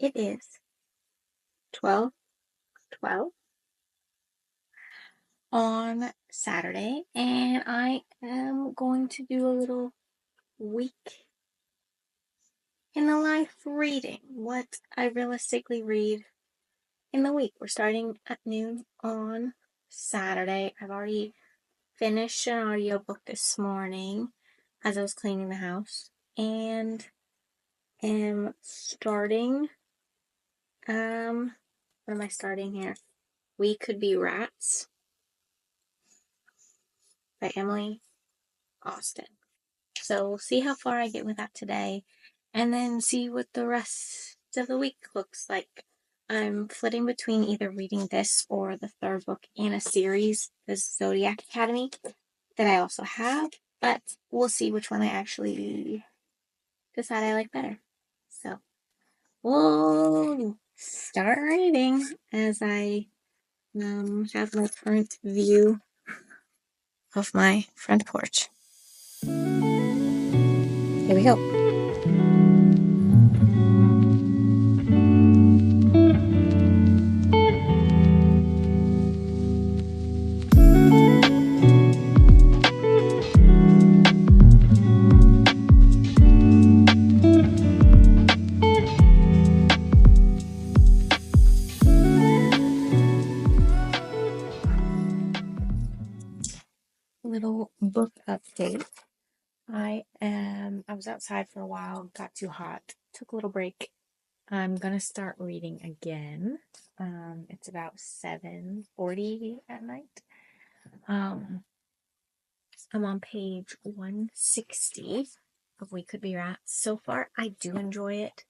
it is 12:12 on Saturday, and I am going to do a little week in the life reading, what I realistically read in the week. We're starting at noon on Saturday. I've already finished an audiobook this morning as I was cleaning the house, and am starting, what am I starting here? We Could Be Rats by Emily Austen. So we'll see how far I get with that today, and then see what the rest of the week looks like. I'm flitting between either reading this or the third book in a series, the Zodiac Academy, that I also have, but we'll see which one I actually decide I like better. So we'll start reading as I have my current view of my front porch. Here we go. Little book update. I was outside for a while, got too hot, took a little break. I'm gonna start reading again. It's about 7:40 at night. I'm on page 160 of We Could Be Rats. So far, I do enjoy it.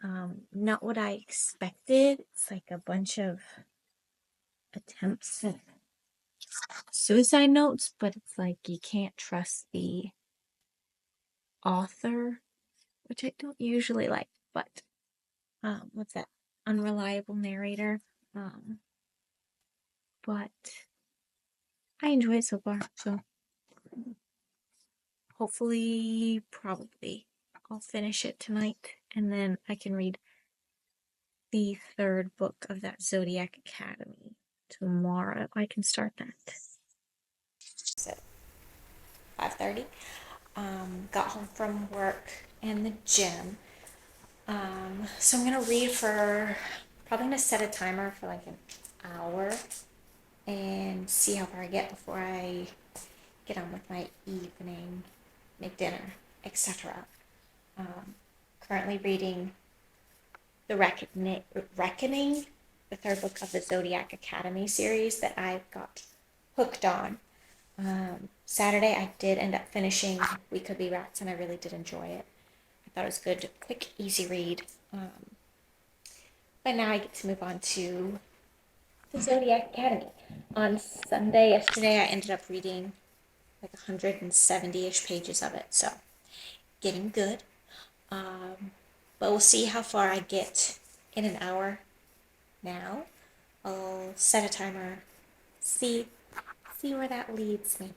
Not what I expected. It's like a bunch of attempts at suicide notes, but it's like you can't trust the author, which I don't usually like, but what's that? Unreliable narrator. But I enjoy it so far, so hopefully, probably, I'll finish it tonight, and then I can read the third book of that Zodiac Academy tomorrow. I can start that. So, 5:30. Got home from work and the gym. So I'm gonna read for, probably gonna set a timer for like an hour and see how far I get before I get on with my evening, make dinner, etc. Currently reading The Reckoning, the third book of the Zodiac Academy series that I got hooked on. Saturday I did end up finishing We Could Be Rats, and I really did enjoy it. I thought it was good, quick, easy read. But now I get to move on to the Zodiac Academy. On Sunday, yesterday, I ended up reading like 170-ish pages of it, so getting good. But we'll see how far I get in an hour now. I'll set a timer, see where that leads me.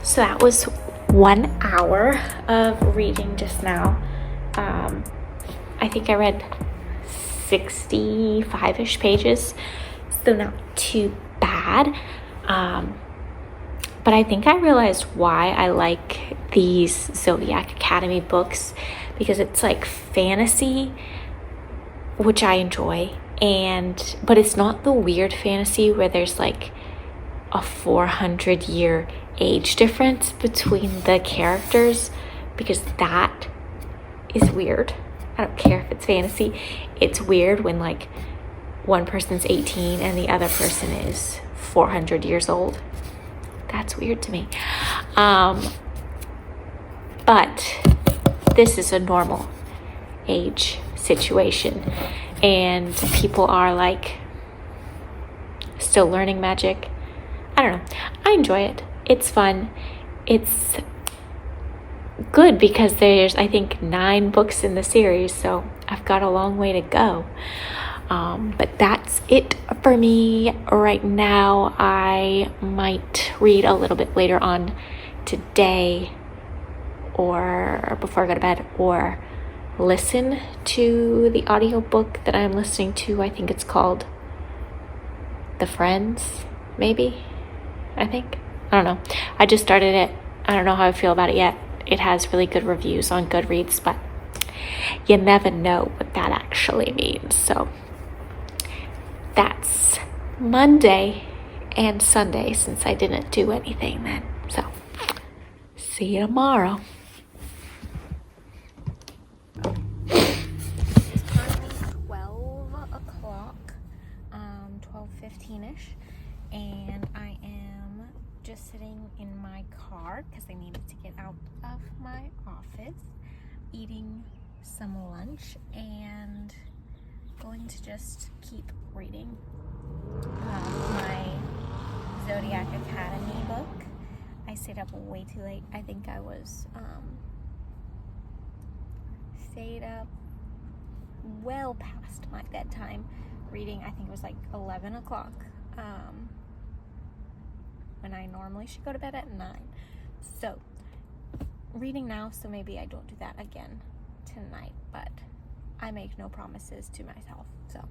So that was 1 hour of reading just now. I think I read 65-ish pages, so not too bad. But I think I realized why I like these Zodiac Academy books, because it's like fantasy, which I enjoy, but it's not the weird fantasy where there's like a 400-year age difference between the characters, because that is weird. I don't care if it's fantasy. It's weird when like one person's 18 and the other person is 400 years old. That's weird to me. But this is a normal age situation. and people are like still learning magic. I don't know. I enjoy it. It's fun. It's good because there's, I think, 9 books in the series, so I've got a long way to go. But that's it for me right now. I might read a little bit later on today or before I go to bed, or listen to the audiobook that I'm listening to. I think it's called The Friends, maybe. I think. I don't know. I just started it. I don't know how I feel about it yet. It has really good reviews on Goodreads, but you never know what that actually means. So that's Monday and Sunday, since I didn't do anything then. So see you tomorrow. It's currently 12 o'clock, 12:15ish, and I am just sitting in my car because I needed to get out of my office, eating some lunch, and going to just keep reading my Zodiac Academy book. I stayed up way too late. I think I was stayed up well past my bedtime reading. I think it was like 11 o'clock when I normally should go to bed at 9. So reading now, so maybe I don't do that again tonight, but I make no promises to myself. So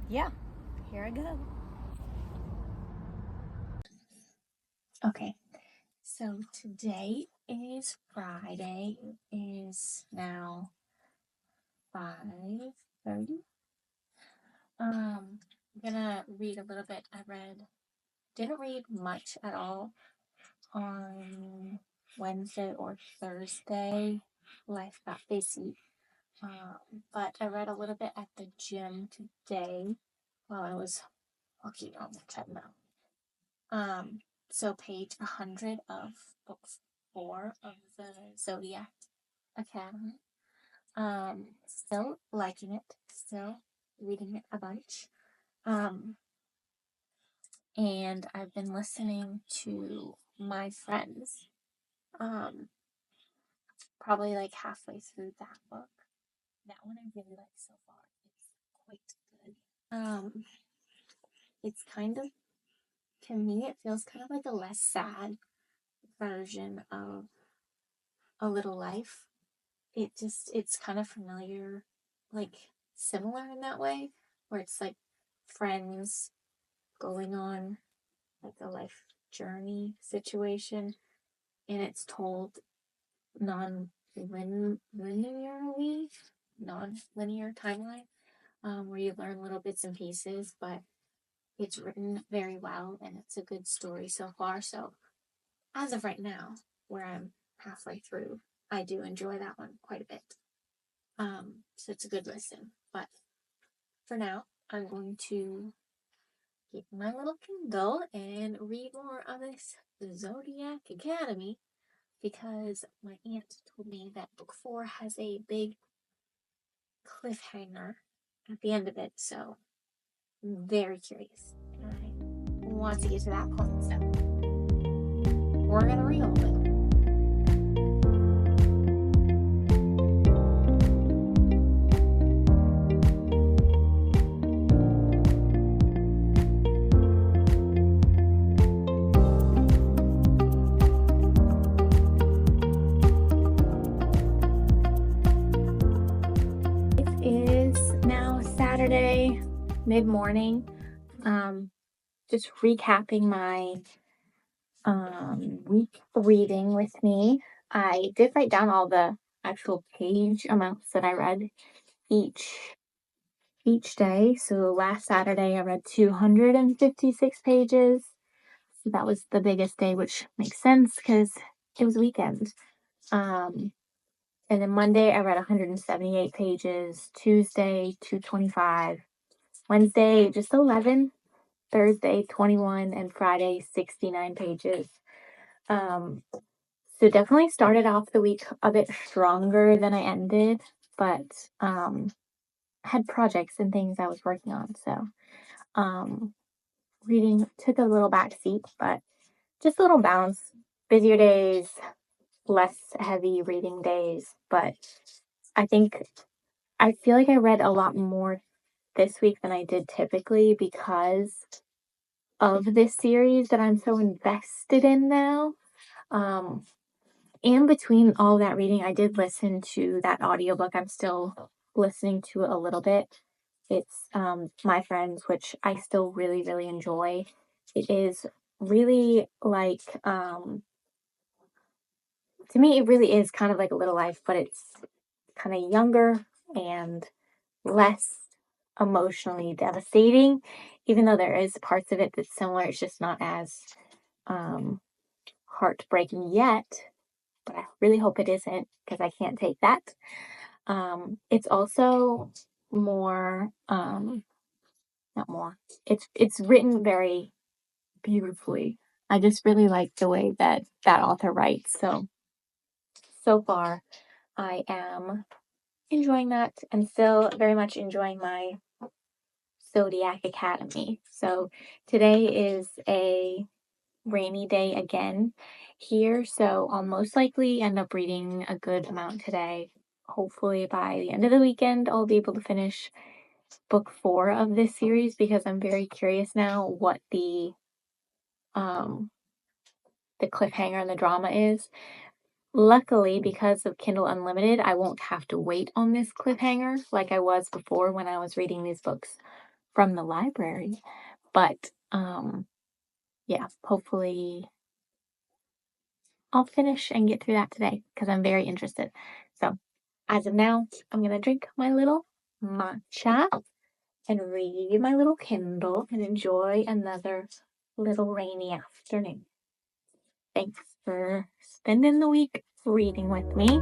yeah, here I go. Okay, so today is Friday. It is now 5:30. I'm gonna read a little bit. Didn't read much at all on Wednesday or Thursday. Life got busy. But I read a little bit at the gym today while I was walking on the treadmill. So page 100 of book 4 of the Zodiac Academy. Still liking it, still reading it a bunch. And I've been listening to my friends, probably like halfway through that book. That one I really like so far. It's quite good. It's kind of, to me, it feels kind of like a less sad version of A Little Life. It's kind of familiar, like similar in that way, where it's like friends going on like a life journey situation, and it's told non-linear timeline, where you learn little bits and pieces, but it's written very well and it's a good story so far. So as of right now, where I'm halfway through, I do enjoy that one quite a bit. So it's a good listen. But for now, I'm going to get my little Kindle and read more of this Zodiac Academy, because my aunt told me that book 4 has a big cliffhanger at the end of it, so I'm very curious and I want to get to that point. So we're gonna read a little bit. Saturday, mid-morning. Just recapping my week reading with me. I did write down all the actual page amounts that I read each day. So last Saturday I read 256 pages. So that was the biggest day, which makes sense because it was weekend. And then Monday I read 178 pages, Tuesday 225, Wednesday just 11, Thursday 21, and Friday 69 pages. So definitely started off the week a bit stronger than I ended. but had projects and things I was working on. So reading took a little back seat, but just a little balance. Busier days, less heavy reading days. But I feel like I read a lot more this week than I did typically because of this series that I'm so invested in now. And between all that reading, I did listen to that audiobook. I'm still listening to it a little bit. It's My Friends, which I still really, really enjoy. It is really like, to me, it really is kind of like a Little Life, but it's kind of younger and less emotionally devastating, even though there is parts of it that's similar. It's just not as heartbreaking yet, but I really hope it isn't because I can't take that. It's also more, not more. It's written very beautifully. I just really like the way that author writes. So far, I am enjoying that and still very much enjoying my Zodiac Academy. So today is a rainy day again here, so I'll most likely end up reading a good amount today. Hopefully by the end of the weekend, I'll be able to finish book 4 of this series because I'm very curious now what the cliffhanger and the drama is. Luckily, because of Kindle Unlimited, I won't have to wait on this cliffhanger like I was before when I was reading these books from the library. But yeah, hopefully I'll finish and get through that today because I'm very interested. So as of now, I'm going to drink my little matcha and read my little Kindle and enjoy another little rainy afternoon. Thanks for spending the week reading with me.